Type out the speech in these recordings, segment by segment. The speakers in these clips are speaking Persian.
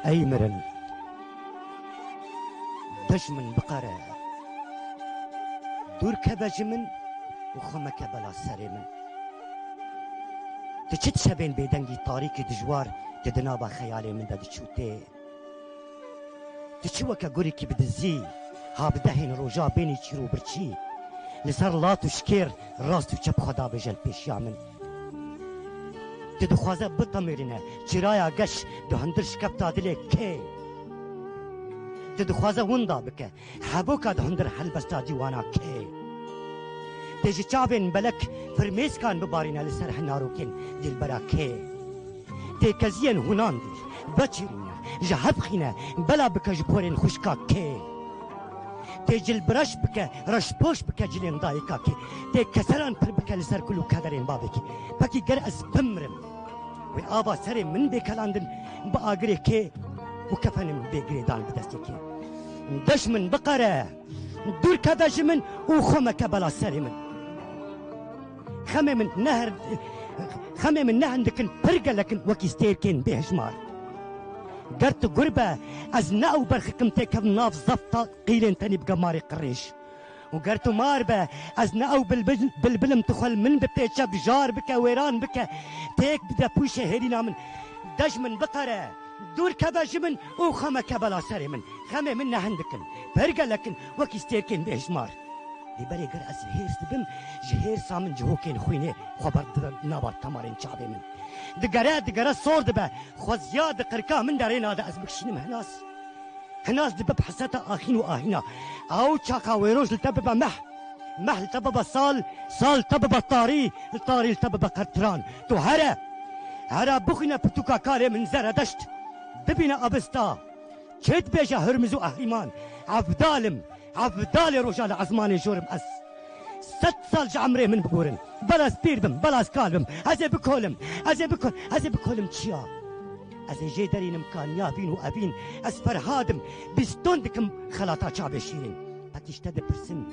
أي مرن دجمن بقرة دور كبجمن وخمك بلا سرمن تشت شبين بيدنجي طريقي دجوار تدنابا خيالي من دا تشوتي تشوكا قريكي بدزي ها بدهين روجا بيني تشيرو برشي لسر لاتو شكير راستو چپ خدا بجل پیشیامن تدخوازه بطمرینه چرایا گش دو هندر شکب تادله که تدخوازه وندا بکه حبوکا دو هندر حل بستا دیوانا که تجي چابن بلک فرمیس کان ببارینه لسر هناروکن دل برا که تکزین هنان دی بچرینه جهب خینه بلا بکه جپورین خوشکا که تجل برش بکه رش پوش بکه جلین دایکا که تی کسران پر بکه لسر کلو کدرین بابی که پکی گر از بمرم و آبا سر من بکلاندن با آگره که و کفنم بگره دان بدستی که دشمن بقره دور کبج من و خمک بلا سر من خمه من نهر دکن پرگه لکن وکی ستیر کن بهجمار قرت قربة أزنا أو برخكم تكف ناف زفطة قيلين تاني بقماري قريش وقرت ماربة أزنا أو بالبلم تخل من بتيتشا بجار بكا ويران بكا تيك بدا بوشة هيرينا من دجمن بقرة دور كباج من وخمة كبلا سري من خمة منا هندكن برقا لكن وكي ستيركن بهجمار لبالي قر أز هير سبم جهير سامن جهوكين خويني خبر نابار تمارين شعبي من دقرا صور دبا خوزياد قركا من دارينا دا أزبك شنم هناس دبا بحساتا آخين وآهينا أو تشاكا ويروج لتببا مح لتببا صال تببا طاري لتببا قرطران تو هرا بخنا بتوكا كاري من زردشت ببينا أبستا چت بيجا هرمز وأهريمان عفدال رجال عزماني جورم أس 6 سال عمري من بقورن بلاس بيربم بلاس كالبم هزي بكولم تشيا هزي جي دارين مكان يابين وابين اسفر هادم بستوندكم خلاطا شعب شيرين بتشتد برسم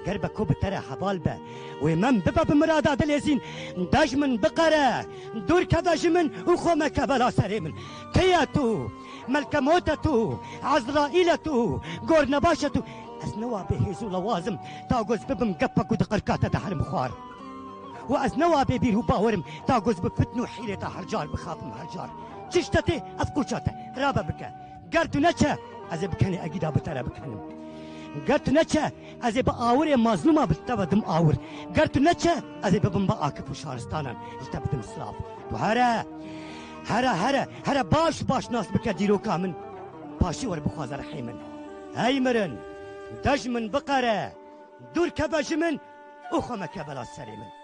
قربة كوب ترى حبالبة ومن ببا بمرادا دليزين دجمن بقرة دور كبجمن وخومك بلا سريمن كياتو ملك موتتو عزرائيلتو قرنباشتو أزنوا بهيزو لوازم تاغوز ببم قبك ودقركاتا دحرم خوار وأزنوا ببيرو باورم تاغوز بفتنو حيلة هرجار بخافم هرجار تشتتي أفكوشاتا رابا بكا قرتو نتشا أزي بكاني أجيدا بترى بكانم قرتو نتشا أزي بآوري مظلومة بالتبدم آور قرتو نتشا أزي ببم بآكف وشارستانا التبدم سلاف هرا باش ناس بكا ديرو كامن باشي ور بخوازر حيمن هاي مرن دجمن بقرة دور كبجمن وخمك بلا سريمن